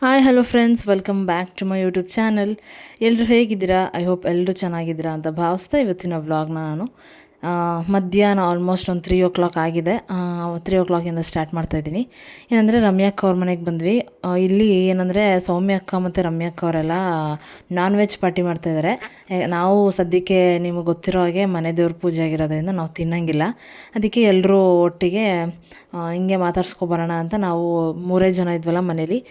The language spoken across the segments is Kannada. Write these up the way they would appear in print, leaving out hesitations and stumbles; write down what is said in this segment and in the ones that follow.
Hi hello friends, welcome back to my YouTube channel. ಎಲ್ಲರೂ ಹೇಗಿದ್ದೀರಾ? ಐ ಹೋಪ್ ಎಲ್ಲರೂ ಚೆನ್ನಾಗಿದ್ದೀರಾ ಅಂತ ಭಾವಿಸ್ತಾ ಇವತ್ತಿನ ವ್ಲಾಗ್ನ ನಾನು ಮಧ್ಯಾಹ್ನ ಆಲ್ಮೋಸ್ಟ್ ಒಂದು 3 o'clock ಆಗಿದೆ. 3 o'clocಕಿಂದ ಸ್ಟಾರ್ಟ್ ಮಾಡ್ತಾಯಿದ್ದೀನಿ. ಏನಂದರೆ ರಮ್ಯಕ್ಕ ಅವ್ರ ಮನೆಗೆ ಬಂದ್ವಿ. ಇಲ್ಲಿ ಏನಂದರೆ ಸೌಮ್ಯ ಅಕ್ಕ ಮತ್ತು ರಮ್ಯಕ್ಕ ಅವರೆಲ್ಲ ನಾನ್ ವೆಜ್ ಪಾರ್ಟಿ ಮಾಡ್ತಾಯಿದ್ದಾರೆ. ನಾವು ಸದ್ಯಕ್ಕೆ ನಿಮಗೆ ಗೊತ್ತಿರೋ ಹಾಗೆ ಮನೆ ದೇವ್ರ ಪೂಜೆ ಆಗಿರೋದ್ರಿಂದ ನಾವು ತಿನ್ನಂಗಿಲ್ಲ. ಅದಕ್ಕೆ ಎಲ್ಲರೂ ಒಟ್ಟಿಗೆ ಹಿಂಗೆ ಮಾತಾಡ್ಸ್ಕೊಬರೋಣ ಅಂತ ನಾವು 3 ಜನ ಇದ್ವಲ್ಲ ಮನೇಲಿ.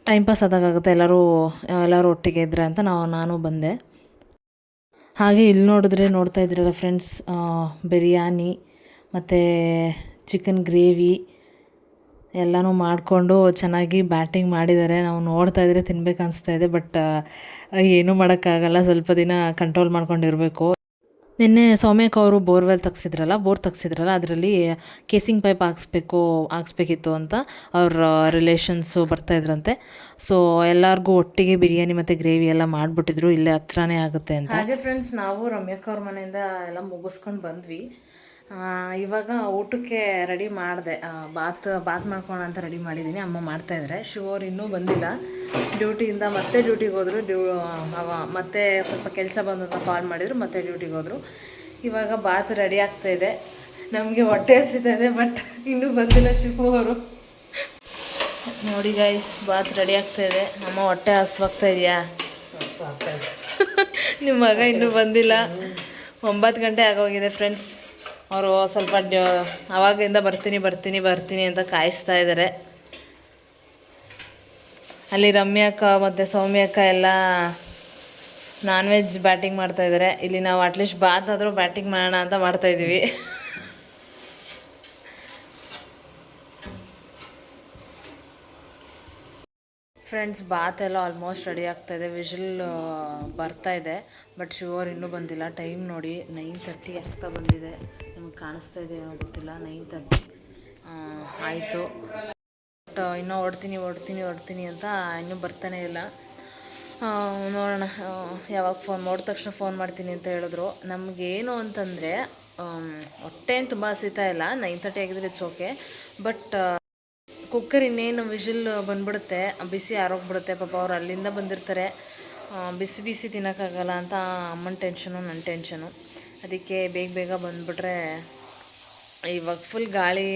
ಟೈಮ್ ಪಾಸ್ ಆದಾಗುತ್ತೆ ಎಲ್ಲರೂ ಒಟ್ಟಿಗೆ ಇದ್ದರೆ ಅಂತ ನಾನು ಬಂದೆ. ಹಾಗೆ ಇಲ್ಲಿ ನೋಡ್ತಾ ಇದ್ದೀರಲ್ಲ ಫ್ರೆಂಡ್ಸ್, ಬಿರಿಯಾನಿ ಮತ್ತು ಚಿಕನ್ ಗ್ರೇವಿ ಎಲ್ಲನೂ ಮಾಡಿಕೊಂಡು ಚೆನ್ನಾಗಿ ಬ್ಯಾಟಿಂಗ್ ಮಾಡಿದ್ದಾರೆ. ನಾವು ನೋಡ್ತಾ ಇದ್ರೆ ತಿನ್ಬೇಕು ಅನಿಸ್ತಾ ಇದೆ. ಬಟ್ ಏನೂ ಮಾಡೋಕ್ಕಾಗಲ್ಲ, ಸ್ವಲ್ಪ ದಿನ ಕಂಟ್ರೋಲ್ ಮಾಡ್ಕೊಂಡಿರಬೇಕು. ನಿನ್ನೆ ಸೌಮ್ಯಕ್ಕ ಅವರು ಬೋರ್ ತೆಗ್ಸಿದ್ರಲ್ಲ, ಅದರಲ್ಲಿ ಕೇಸಿಂಗ್ ಪೈಪ್ ಹಾಕ್ಸ್ಬೇಕಿತ್ತು ಅಂತ ಅವ್ರ ರಿಲೇಷನ್ಸು ಬರ್ತಾಯಿದ್ರಂತೆ. ಸೊ ಎಲ್ಲರಿಗೂ ಒಟ್ಟಿಗೆ ಬಿರಿಯಾನಿ ಮತ್ತು ಗ್ರೇವಿ ಎಲ್ಲ ಮಾಡಿಬಿಟ್ಟಿದ್ರು. ಇಲ್ಲೇ ಹತ್ರನೇ ಆಗುತ್ತೆ ಅಂತ. ಹಾಗೆ ಫ್ರೆಂಡ್ಸ್, ನಾವು ರಮ್ಯಕ್ಕ ಅವ್ರ ಮನೆಯಿಂದ ಎಲ್ಲ ಮುಗಿಸ್ಕೊಂಡು ಬಂದ್ವಿ. ಇವಾಗ ಊಟಕ್ಕೆ ರೆಡಿ ಮಾಡಿದೆ. ಬಾತ್ ಮಾಡ್ಕೊಳ್ಳೋಣ ಅಂತ ರೆಡಿ ಮಾಡಿದ್ದೀನಿ. ಅಮ್ಮ ಮಾಡ್ತಾಯಿದ್ದಾರೆ. ಶಿವವ್ರು ಇನ್ನೂ ಬಂದಿಲ್ಲ. ಡ್ಯೂಟಿಯಿಂದ ಮತ್ತೆ ಡ್ಯೂಟಿಗೆ ಹೋದರು. ಮತ್ತೆ ಸ್ವಲ್ಪ ಕೆಲಸ ಬಂದಂತ ಕಾಲ್ ಮಾಡಿದರು, ಮತ್ತೆ ಡ್ಯೂಟಿಗೆ ಹೋದರು. ಇವಾಗ ಬಾತ್ ರೆಡಿ ಆಗ್ತಾಯಿದೆ. ನಮಗೆ ಹೊಟ್ಟೆ ಹಸಿತಾ ಇದೆ, ಬಟ್ ಇನ್ನೂ ಬಂದಿಲ್ಲ ಶಿವವರು. ನೋಡಿ ಗೈಸ್, ಬಾತ್ ರೆಡಿ ಆಗ್ತಾಯಿದೆ. ಅಮ್ಮ ಹೊಟ್ಟೆ ಹಸ್ವಾಗ್ತಾ ಇದೆಯಾ? ನಿಮ್ಮ ಮಗ ಇನ್ನೂ ಬಂದಿಲ್ಲ. 9 ಗಂಟೆ ಆಗೋಗಿದೆ ಫ್ರೆಂಡ್ಸ್. ಅವರು ಸ್ವಲ್ಪ ಆವಾಗಿಂದ ಬರ್ತೀನಿ ಅಂತ ಕಾಯಿಸ್ತಾ ಇದ್ದಾರೆ. ಅಲ್ಲಿ ರಮ್ಯಕ್ಕ ಮತ್ತು ಸೌಮ್ಯಕ್ಕ ಎಲ್ಲ ನಾನ್ ವೆಜ್ ಬ್ಯಾಟಿಂಗ್ ಮಾಡ್ತಾಯಿದ್ದಾರೆ. ಇಲ್ಲಿ ನಾವು ಅಟ್ಲೀಸ್ಟ್ ಬಾತ್ ಆದರೂ ಬ್ಯಾಟಿಂಗ್ ಮಾಡೋಣ ಅಂತ ಮಾಡ್ತಾಯಿದ್ದೀವಿ. ಫ್ರೆಂಡ್ಸ್, ಬಾತ್ ಎಲ್ಲ ಆಲ್ಮೋಸ್ಟ್ ರೆಡಿ ಆಗ್ತಾಯಿದೆ. ವಿಷಲ್ ಬರ್ತಾಯಿದೆ, ಬಟ್ ಶಿವರ್ ಇನ್ನೂ ಬಂದಿಲ್ಲ. ಟೈಮ್ ನೋಡಿ 9:30 ಆಗ್ತಾ ಬಂದಿದೆ. ನಿಮ್ಗೆ ಕಾಣಿಸ್ತಾ ಇದೆ ಏನೋ ಗೊತ್ತಿಲ್ಲ. 9:30 ಆಯಿತು. ಬಟ್ ಇನ್ನೂ ಓಡ್ತೀನಿ ಅಂತ ಇನ್ನೂ ಬರ್ತಾನೆ ಇಲ್ಲ. ನೋಡೋಣ, ಯಾವಾಗ ನೋಡಿದ ತಕ್ಷಣ ಫೋನ್ ಮಾಡ್ತೀನಿ ಅಂತ ಹೇಳಿದ್ರು. ನಮಗೇನು ಅಂತಂದರೆ ಹೊಟ್ಟೆ ಏನು ತುಂಬ ಹಸಿತಾ ಇಲ್ಲ. 9:30 ಆಗಿದ್ರೆ ಇಟ್ಸ್ ಓಕೆ. ಬಟ್ ಕುಕ್ಕರ್ ಇನ್ನೇನು ವಿಷಲ್ ಬಂದ್ಬಿಡುತ್ತೆ, ಬಿಸಿ ಆರೋಗ್ಬಿಡುತ್ತೆ. ಪಾಪ ಅವ್ರು ಅಲ್ಲಿಂದ ಬಂದಿರ್ತಾರೆ, ಬಿಸಿ ತಿನ್ನೋಕ್ಕಾಗಲ್ಲ ಅಂತ ಅಮ್ಮನ ಟೆನ್ಷನು, ನನ್ನ ಟೆನ್ಷನು. ಅದಕ್ಕೆ ಬೇಗ ಬಂದುಬಿಟ್ರೆ, ಇವಾಗ ಫುಲ್ ಗಾಳಿ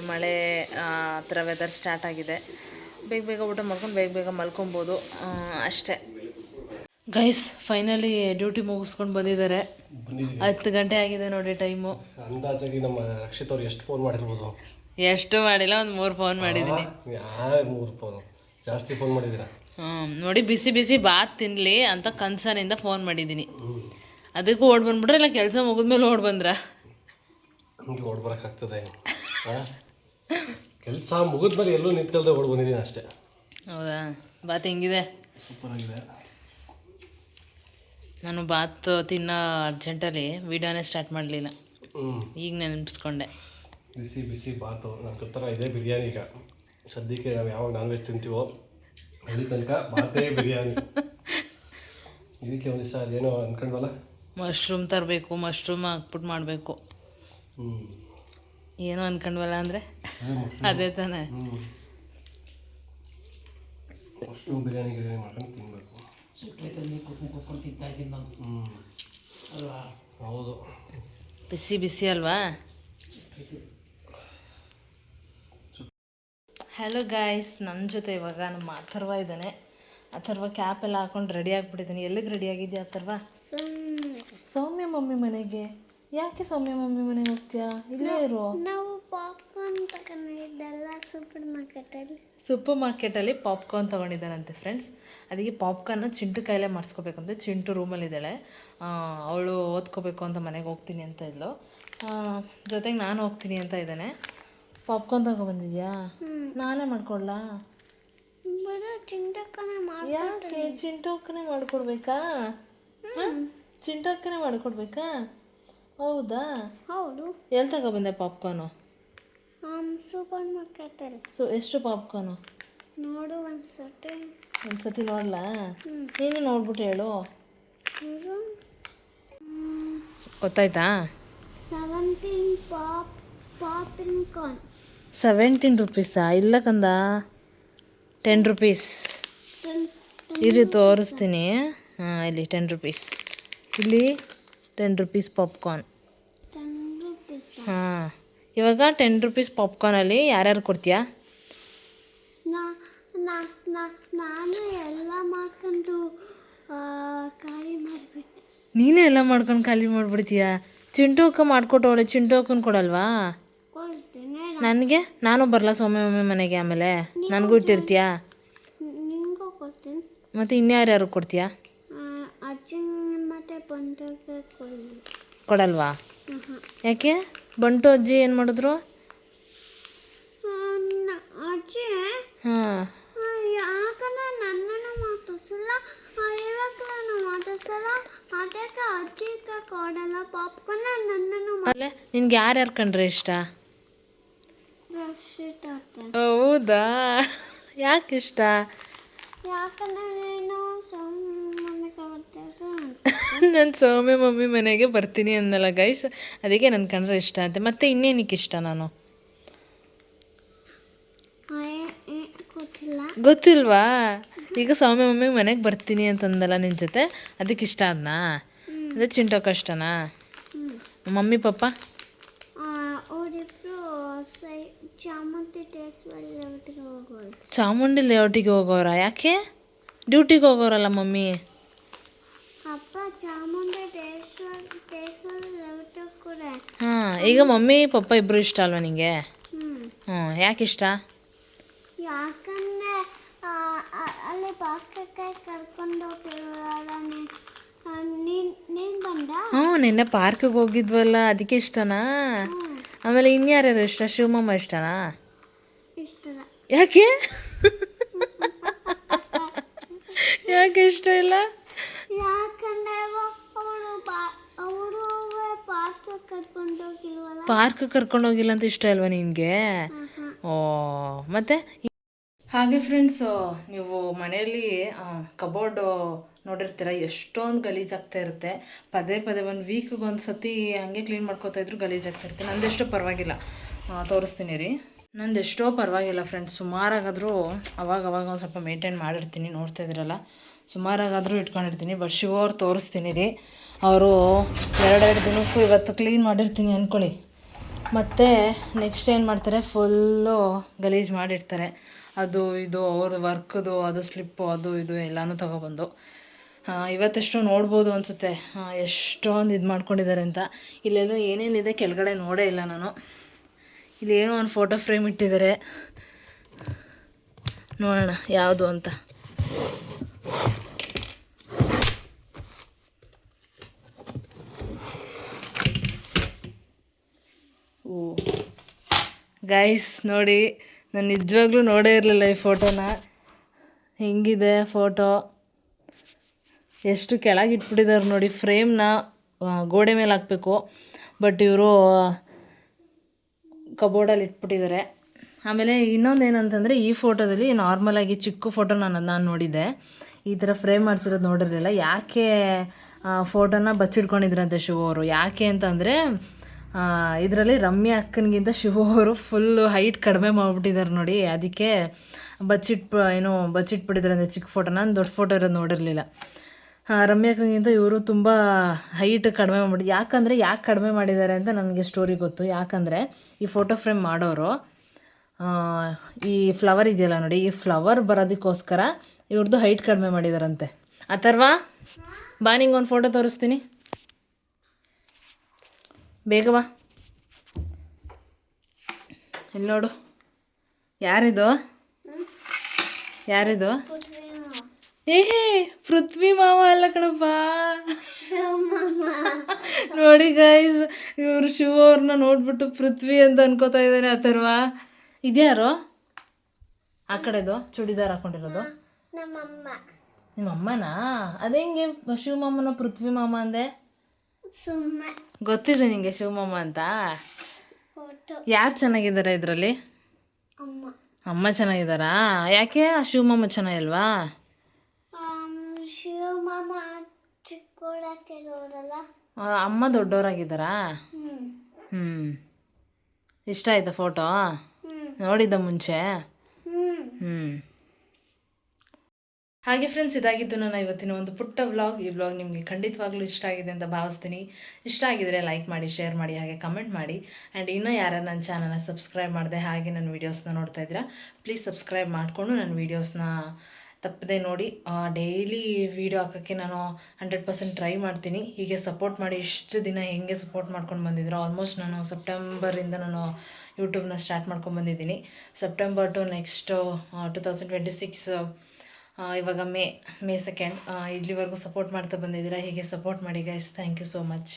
ಮಳೆ ಆ ಥರ ವೆದರ್ ಸ್ಟಾರ್ಟ್ ಆಗಿದೆ. ಬೇಗ ಊಟ ಮಾಡ್ಕೊಂಡು ಬೇಗ ಮಲ್ಕೊಬೋದು ಅಷ್ಟೇ. ಗೈಸ್, ಫೈನಲಿ ಡ್ಯೂಟಿ ಮುಗಿಸ್ಕೊಂಡು ಬಂದಿದ್ದಾರೆ. 10 ಗಂಟೆ ಆಗಿದೆ ನೋಡಿ ಟೈಮು. ಅಂದಾಜಾಗಿ ನಮ್ಮ ರಕ್ಷಿತ್ ಅವ್ರು ಎಷ್ಟು ಫೋನ್ ಮಾಡಿರ್ಬೋದು? ಎಷ್ಟು ಮಾಡಿಲ್ಲ, ಒಂದು 3 ಫೋನ್ ಮಾಡಿದ್ದೀನಿ. 3 ಫೋನು ಜಾಸ್ತಿ ಫೋನ್ ಮಾಡಿದ್ದೀರಾ? ನೋಡಿ, ಬಿಸಿ ಬಾತ್ ತಿನ್ನಲಿ ಅಂತ ಕನ್ಸನಿಂದ ಫೋನ್ ಮಾಡಿದ್ದೀನಿ. ಅದಕ್ಕೂ ಓಡ್ ಬಂದ್ಬಿಟ್ರೆ, ಇಲ್ಲ ಕೆಲಸ ಮುಗಿದ್ಮೇಲೆ ಓಡ್ ಬಂದ್ರ? ನಮಗೆ ಓಡ್ ಬರೋಕ್ಕಾಗ್ತದೆ? ಕೆಲಸ ಮುಗಿದ್ಮೇಲೆ ಎಲ್ಲೂ ನಿಂತ್ಕೊಳ್ದೆ ಓಡ್ ಬಂದಿದ್ದೀನಿ ಅಷ್ಟೇ. ಹೌದಾ? ಬಾತ್ ಹೆಂಗಿದೆ? ಸೂಪರ್ ಆಗಿದೆ. ನಾನು ಬಾತ್ ತಿನ್ನೋ ಅರ್ಜೆಂಟಲ್ಲಿ ವೀಡಿಯೋನೇ ಸ್ಟಾರ್ಟ್ ಮಾಡಲಿಲ್ಲ. ಈಗ ನೆನಪಿಸ್ಕೊಂಡೆ. ಬಿಸಿ ಬಾತು ನನ್ನ ಗೊತ್ತರ ಇದೆ ಬಿರಿಯಾನಿ. ಈಗ ಸದ್ಯಕ್ಕೆ ನಾವು ಯಾವಾಗ ನಾನ್ ವೆಜ್ ತಿಂತೀವೋ ಅಲ್ಲಿ ತನಕ ಬಾತೇ ಬಿರಿಯಾನಿ. ಇದಕ್ಕೆ ಒಂದು ದಿವಸ ಅದೇನೋ ಅಂದ್ಕೊಂಡ್ವಲ್ಲ, ಮಶ್ರೂಮ್ ತರಬೇಕು, ಮಶ್ರೂಮ್ ಹಾಕ್ಬಿಟ್ಟು ಮಾಡಬೇಕು. ಏನೋ ಅಂದ್ಕೊಂಡ್ವಲ್ಲ ಅಂದರೆ ಅದೇ ತಾನೇ. ಮಶ್ರೂಮ್ ಬಿರಿಯಾನಿ ಮಾಡ್ಕೊಂಡು ತಿನ್ನಬೇಕು. ಹೌದು, ಬಿಸಿ ಅಲ್ವಾ? ಹಲೋ ಗಾಯ್ಸ್, ನನ್ನ ಜೊತೆ ಇವಾಗ ನಮ್ಮ ಅಥರ್ವ ಇದ್ದಾನೆ. ಅಥರ್ವ ಕ್ಯಾಪ್ ಎಲ್ಲ ಹಾಕೊಂಡು ರೆಡಿ ಆಗಿಬಿಟ್ಟಿದ್ದೀನಿ. ಎಲ್ಲಿಗೆ ರೆಡಿ ಆಗಿದ್ಯಾ ಅಥರ್ವ? ಸೌಮ್ಯ ಮಮ್ಮಿ ಮನೆಗೆ. ಯಾಕೆ ಸೌಮ್ಯ ಮಮ್ಮಿ ಮನೆಗೆ ಹೋಗ್ತೀಯಾ? ಇಲ್ಲೇ ಇರು. ನಾವು ಪಾಪ್ಕಾರ್ನ್ ತಗೊಂಡಿದ್ದಲ್ಲ ಸೂಪರ್ ಮಾರ್ಕೆಟಲ್ಲಿ ಪಾಪ್ಕಾರ್ನ್ ತೊಗೊಂಡಿದ್ದಾನಂತೆ ಫ್ರೆಂಡ್ಸ್. ಅದಕ್ಕೆ ಪಾಪ್ಕಾರ್ನ ಚಿಂಟು ಕೈಲೇ ಮಾಡಿಸ್ಕೋಬೇಕಂತೆ. ಚಿಂಟು ರೂಮಲ್ಲಿದ್ದಾಳೆ, ಅವಳು ಓದ್ಕೋಬೇಕು ಅಂತ ಮನೆಗೆ ಹೋಗ್ತೀನಿ ಅಂತ ಇದ್ಲು. ಜೊತೆಗೆ ನಾನು ಹೋಗ್ತೀನಿ ಅಂತ ಇದ್ದಾನೆ. ಪಾಪ್ಕಾರ್ನ್ ತಗೊಬಂದಿದ್ಯಾ? ನಾನೇ ಮಾಡ್ಕೊಳ್ಳಾ? ಯಾಕೆ? ಚಿಂಟು ಅಕ್ಕನೇ ಮಾಡಿಕೊಡ್ಬೇಕಾ? ಚಿಂಟು ಅಕ್ಕನೇ ಮಾಡಿಕೊಡ್ಬೇಕಾ? ಹೌದಾ? ಹೌದು. ಎಲ್ಲಿ ತಗೊಬಂದೆ ಪಾಪ್ಕಾರ್ನು? ಸೂಪರ್ ಮಾರ್ಕೆಟಲ್ಲಿ. ಎಷ್ಟು ಪಾಪ್ಕಾರ್ನು? ನೋಡು ಒಂದ್ಸತಿ ನೋಡ್ಲಾ? ನೀನು ನೋಡ್ಬಿಟ್ಟು ಹೇಳು. ಗೊತ್ತಾಯ್ತಾ? 17 ರೂಪೀಸಾ? ಇಲ್ಲ ಕಂದ, 10 ರೂಪೀಸ್. ಇರಿ ತೋರಿಸ್ತೀನಿ. ಹಾಂ, ಇಲ್ಲಿ 10 ರುಪೀಸ್, ಇಲ್ಲಿ 10 ರುಪೀಸ್ ಪಾಪ್ಕಾರ್ನ್. 10 rupees. ಹಾಂ, ಇವಾಗ 10 ರುಪೀಸ್ ಪಾಪ್ಕಾರ್ನಲ್ಲಿ ಯಾರ್ಯಾರು ಕೊಡ್ತೀಯಾ? ನಾನು ಎಲ್ಲ ಮಾಡ್ಕೊಂಡು ಖಾಲಿ ಮಾಡಿಬಿಟ್ಟು ನೀನೇ ಎಲ್ಲ ಮಾಡ್ಕೊಂಡು ಖಾಲಿ ಮಾಡಿಬಿಡ್ತೀಯಾ? ಚಿಂಟು ಅಕ್ಕ ಮಾಡಿಕೊಟ್ಟವಳೆ, ಚಿಂಟು ಅಕ್ಕನ ಕೊಡಲ್ವಾ ಕೊಡ್ತೇನೆ. ನನಗೆ? ನಾನು ಬರಲ್ಲ ಸೌಮ್ಯ ಮನೆಗೆ, ಆಮೇಲೆ ನನಗೂ ಇಟ್ಟಿರ್ತೀಯಾ? ನಿಂಗೂ ಕೊಡ್ತೀನಿ. ಮತ್ತು ಇನ್ಯಾರ್ಯಾರು ಕೊಡ್ತೀಯಾ? ಅಜ್ಜಿ ಮತ್ತು ಬಂದಕ್ಕೆ ಕೊಡಲ್ವಾ? ಯಾಕೆ? ಬಂಟು ಅಜ್ಜಿ ಏನು ಮಾಡಿದ್ರು? ಅಜ್ಜಿ ಹಾಂ, ಯಾಕಂದ್ರೆ ನನ್ನನ್ನು ಮಾತಾಡ್ಸಲ್ಲ, ಇವಾಗಲೂ ಮಾತಾಡ್ಸಲ್ಲ, ಅದಕ್ಕೆ ಅಜ್ಜಿಗೆ ಕೊಡಲ್ಲ ಪಾಪ್ಕಾರ್ನ್. ನನ್ನನ್ನು ಅಲ್ಲೇ ನಿನ್ಗೆ ಯಾರ್ಯಾರು ಕಂಡ್ರೆ ಇಷ್ಟ? ರಕ್ಷಿತ ಆಗ್ತೇನೆ. ಹೌದಾ? ಯಾಕೆ ಇಷ್ಟ? ಯಾಕಂದ್ರೆ ನೀನು ಮನೆಗೆ ಬರ್ತೇವೆ. ನಾನು ಸೌಮ್ಯ ಮಮ್ಮಿ ಮನೆಗೆ ಬರ್ತೀನಿ ಅನ್ನಲ್ಲ ಗೈಸ್, ಅದಕ್ಕೆ ನನ್ನ ಕಂಡ್ರೆ ಇಷ್ಟ ಅಂತೆ. ಮತ್ತೆ ಇನ್ನೇನಕ್ಕೆ ಇಷ್ಟ? ನಾನು ಗೊತ್ತಿಲ್ಲ. ಗೊತ್ತಿಲ್ವಾ? ಈಗ ಸೌಮ್ಯ ಮಮ್ಮಿ ಮನೆಗೆ ಬರ್ತೀನಿ ಅಂತಂದಲ್ಲ ನಿನ್ನ ಜೊತೆ, ಅದಕ್ಕೆ ಇಷ್ಟ ಆದ್ನಾ? ಅದೇ ಚಿಂಟೋಕ ಇಷ್ಟನಾ? ಮಮ್ಮಿ ಪಪ್ಪ ಅವರಿಬ್ರು ಚಾಮುಂಡಿ ಲೇಔಟಿಗೆ ಹೋಗೋರ? ಯಾಕೆ? ಡ್ಯೂಟಿಗೆ ಹೋಗೋರಲ್ಲ ಮಮ್ಮಿ. ಅಪ್ಪ ಚಾಮುಂಡಿ ಕೂಡ. ಹಾಂ, ಈಗ ಮಮ್ಮಿ ಪಪ್ಪ ಇಬ್ಬರು ಇಷ್ಟ ಅಲ್ವಾ ನಿಂಗೆ? ಹ್ಞೂ, ಯಾಕೆ ಇಷ್ಟ? ಯಾಕಂದ್ರೆ ಅಲ್ಲಿ ಪಾರ್ಕಕ್ಕೆ ಕರ್ಕೊಂಡು ಹೋಗಿರಲ್ಲ. ನೀನು ಬಂದ? ಹ್ಞೂ, ನಿನ್ನೆ ಪಾರ್ಕಿಗೆ ಹೋಗಿದ್ವಲ್ಲ, ಅದಕ್ಕೆ ಇಷ್ಟನಾ? ಆಮೇಲೆ ಇನ್ಯಾರ್ಯಾರು ಇಷ್ಟ? ಶಿವಮಮ್ಮ ಇಷ್ಟನಾ? ಇಷ್ಟಲ್ಲ. ಯಾಕೆ? ಯಾಕೆ ಇಷ್ಟ ಇಲ್ಲ? ಯಾಕಂದ್ರೆ ಅವರು ಪಾರ್ಕ್ ಕರ್ಕೊಂಡು ಹೋಗಿಲ್ವಲ್ಲ. ಪಾರ್ಕ್ ಕರ್ಕೊಂಡು ಹೋಗಿಲ್ಲ ಅಂತ ಇಷ್ಟ ಅಲ್ವಾ ನಿನಗೆ? ಓ, ಮತ್ತೆ ಹಾಗೆ ಫ್ರೆಂಡ್ಸು, ನೀವು ಮನೆಯಲ್ಲಿ ಕಬೋರ್ಡ್ ನೋಡಿರ್ತೀರ, ಎಷ್ಟೊಂದು ಗಲೀಜಾಗ್ತಾ ಇರುತ್ತೆ. ಪದೇ ಒಂದು ವೀಕಿಗೆ ಒಂದು ಸತಿ ಹಾಗೆ ಕ್ಲೀನ್ ಮಾಡ್ಕೋತಾ ಇದ್ರು ಗಲೀಜಾಗ್ತಾ ಇರುತ್ತೆ. ನಂದೆಷ್ಟೋ ಪರವಾಗಿಲ್ಲ, ತೋರಿಸ್ತೀನಿ ರೀ. ನಂದೆಷ್ಟೋ ಪರವಾಗಿಲ್ಲ ಫ್ರೆಂಡ್ಸ್, ಸುಮಾರಾಗಾದರೂ ಅವಾಗ ಒಂದು ಸ್ವಲ್ಪ ಮೇಂಟೈನ್ ಮಾಡಿರ್ತೀನಿ. ನೋಡ್ತಾ ಇದ್ದೀರಲ್ಲ, ಸುಮಾರಾಗಾದರೂ ಇಟ್ಕೊಂಡಿರ್ತೀನಿ. ಬಟ್ ಶಿವ ಅವ್ರು ತೋರಿಸ್ತೀನಿ ರೀ, ಅವರು 2 ದಿನಕ್ಕೂ ಇವತ್ತು ಕ್ಲೀನ್ ಮಾಡಿರ್ತೀನಿ ಅಂದ್ಕೊಳ್ಳಿ. ಮತ್ತು ನೆಕ್ಸ್ಟ್ ಏನು ಮಾಡ್ತಾರೆ, ಫುಲ್ಲು ಗಲೀಜು ಮಾಡಿರ್ತಾರೆ. ಅದು ಇದು ಅವ್ರ ವರ್ಕ್ದು, ಅದು ಸ್ಲಿಪ್ಪು, ಅದು ಇದು ಎಲ್ಲನೂ ತೊಗೊಬಂದು ಇವತ್ತೆಷ್ಟೋ ನೋಡ್ಬೋದು ಅನಿಸುತ್ತೆ, ಎಷ್ಟೊಂದು ಇದು ಮಾಡ್ಕೊಂಡಿದ್ದಾರೆ ಅಂತ. ಇಲ್ಲೆಲ್ಲೋ ಏನೇನಿದೆ ಕೆಳಗಡೆ ನೋಡೇ ಇಲ್ಲ ನಾನು. ಇಲ್ಲಿ ಏನೋ ಒಂದು ಫೋಟೋ ಫ್ರೇಮ್ ಇಟ್ಟಿದ್ದಾರೆ, ನೋಡೋಣ ಯಾವುದು ಅಂತ. ಓ ಗೈಸ್ ನೋಡಿ, ನಾನು ನಿಜವಾಗ್ಲೂ ನೋಡೇ ಇರಲಿಲ್ಲ ಈ ಫೋಟೋನ. ಹೆಂಗಿದೆ ಫೋಟೋ, ಎಷ್ಟು ಕೆಳಗೆ ಇಟ್ಬಿಟ್ಟಿದ್ದಾರೆ ನೋಡಿ. ಫ್ರೇಮ್ನ ಗೋಡೆ ಮೇಲೆ ಹಾಕಬೇಕು, ಬಟ್ ಇವರು ಕಬೋರ್ಡಲ್ಲಿ ಇಟ್ಬಿಟ್ಟಿದ್ದಾರೆ. ಆಮೇಲೆ ಇನ್ನೊಂದು ಏನಂತಂದರೆ, ಈ ಫೋಟೋದಲ್ಲಿ ನಾರ್ಮಲಾಗಿ ಚಿಕ್ಕ ಫೋಟೋ ನಾನು ನೋಡಿದ್ದೆ, ಈ ಥರ ಫ್ರೇಮ್ ಮಾಡಿಸಿರೋದು ನೋಡಿರಲಿಲ್ಲ. ಯಾಕೆ ಫೋಟೋನ ಬಚ್ಚಿಟ್ಕೊಂಡಿದ್ರಂತೆ ಶಿವ ಅವರು? ಯಾಕೆ ಅಂತಂದರೆ, ಇದರಲ್ಲಿ ಅಕ್ಕನಿಗಿಂತ ಶಿವ ಅವರು ಫುಲ್ಲು ಹೈಟ್ ಕಡಿಮೆ ಮಾಡಿಬಿಟ್ಟಿದ್ದಾರೆ ನೋಡಿ, ಅದಕ್ಕೆ ಬಚ್ಚಿಟ್ಬಿಟ್ಟಿದ್ರಂತೆ ಚಿಕ್ಕ ಫೋಟೋ. ನಾನು ದೊಡ್ಡ ಫೋಟೋ ಇರೋದು ನೋಡಿರಲಿಲ್ಲ. ಅಕ್ಕನಿಗಿಂತ ಇವರು ತುಂಬ ಹೈಟ್ ಕಡಿಮೆ ಮಾಡಿ. ಯಾಕೆ ಕಡಿಮೆ ಮಾಡಿದ್ದಾರೆ ಅಂತ ನನಗೆ ಸ್ಟೋರಿ ಗೊತ್ತು. ಯಾಕಂದರೆ ಈ ಫೋಟೋ ಫ್ರೇಮ್ ಮಾಡೋರು ಈ ಫ್ಲವರ್ ಇದೆಯಲ್ಲ ನೋಡಿ, ಈ ಫ್ಲವರ್ ಬರೋದಕ್ಕೋಸ್ಕರ ಇವ್ರದ್ದು ಹೈಟ್ ಕಡಿಮೆ ಮಾಡಿದಾರಂತೆ. ಅಥರ್ವಾ ಬಾ, ನಿಂಗೆ ಒಂದು ಫೋಟೋ ತೋರಿಸ್ತೀನಿ, ಬೇಗ ಬಾ. ಇಲ್ಲಿ ನೋಡು, ಯಾರಿದು? ಪೃಥ್ವಿ ಮಾವ ಅಲ್ಲ ಕಣಪ್ಪ. ನೋಡಿ ಗೈಸ್, ಇವರು ಶಿವ ಅವ್ರನ್ನ ನೋಡ್ಬಿಟ್ಟು ಪೃಥ್ವಿ ಅಂತ ಅನ್ಕೋತಾ ಇದ್ದಾನೆ ಅಥರ್ವಾ. ಇದ್ಯಾರೋ ಆ ಕಡೆದು ಚೂಡಿದಾರ್ ಹಾಕೊಂಡಿರೋದು? ನಿಮ್ಮ ಅಮ್ಮನಾ? ಅದೇಂಗೆ ಶಿವಮಾಮನ ಪೃಥ್ವಿ ಮಾಮ ಅಂದೆ? ಗೊತ್ತಿದೆ ನಿಂಗೆ ಶಿವಮಾಮ ಅಂತ? ಯಾರು ಚೆನ್ನಾಗಿದ್ದಾರೆ ಇದರಲ್ಲಿ? ಅಮ್ಮ ಚೆನ್ನಾಗಿದ್ದಾರಾ? ಯಾಕೆ ಆ ಶಿವಮಾಮ ಚೆನ್ನಾಗಿಲ್ವಾ? ಶಿವಮಾಮ ಚಿಕ್ಕೋಡಕ್ಕೆ ನೋಡಲ್ಲ, ಅಮ್ಮ ದೊಡ್ಡವರಾಗಿದ್ದಾರಾ? ಇಷ್ಟ ಆಯ್ತಾ ಫೋಟೋ? ನೋಡಿದ್ದ ಮುಂಚೆ? ಹಾಗೆ ಫ್ರೆಂಡ್ಸ್, ಇದಾಗಿದ್ದು ನನ್ನ ಇವತ್ತಿನ ಒಂದು ಪುಟ್ಟ ವ್ಲಾಗ್. ಈ ವ್ಲಾಗ್ ನಿಮಗೆ ಖಂಡಿತವಾಗ್ಲೂ ಇಷ್ಟ ಆಗಿದೆ ಅಂತ ಭಾವಿಸ್ತೀನಿ. ಇಷ್ಟ ಆಗಿದರೆ ಲೈಕ್ ಮಾಡಿ, ಶೇರ್ ಮಾಡಿ, ಹಾಗೆ ಕಮೆಂಟ್ ಮಾಡಿ. ಆ್ಯಂಡ್ ಇನ್ನೂ ಯಾರು ನನ್ನ ಚಾನಲ್ನ ಸಬ್ಸ್ಕ್ರೈಬ್ ಮಾಡಿದೆ ಹಾಗೆ ನನ್ನ ವೀಡಿಯೋಸ್ನ ನೋಡ್ತಾ ಇದ್ದೀರಾ, ಪ್ಲೀಸ್ ಸಬ್ಸ್ಕ್ರೈಬ್ ಮಾಡಿಕೊಂಡು ನನ್ನ ವೀಡಿಯೋಸ್ನ ತಪ್ಪದೆ ನೋಡಿ. ಡೈಲಿ ವೀಡಿಯೋ ಹಾಕೋಕ್ಕೆ ನಾನು 100% ಟ್ರೈ ಮಾಡ್ತೀನಿ. ಹೀಗೆ ಸಪೋರ್ಟ್ ಮಾಡಿ, ಇಷ್ಟು ದಿನ ಹೆಂಗೆ ಸಪೋರ್ಟ್ ಮಾಡ್ಕೊಂಡು ಬಂದಿದ್ರು. ಆಲ್ಮೋಸ್ಟ್ ನಾನು ಸೆಪ್ಟೆಂಬರಿಂದ ನಾನು ಯೂಟ್ಯೂಬ್ನ ಸ್ಟಾರ್ಟ್ ಮಾಡ್ಕೊಂಡು ಬಂದಿದ್ದೀನಿ. ಸೆಪ್ಟೆಂಬರ್ ಟು ನೆಕ್ಸ್ಟ್ 2026 ಇವಾಗ ಮೇ 2 ಇಲ್ಲಿವರೆಗೂ ಸಪೋರ್ಟ್ ಮಾಡ್ತಾ ಬಂದಿದ್ದೀರಾ. ಹೀಗೆ ಸಪೋರ್ಟ್ ಮಾಡಿ guys. Thank you so much.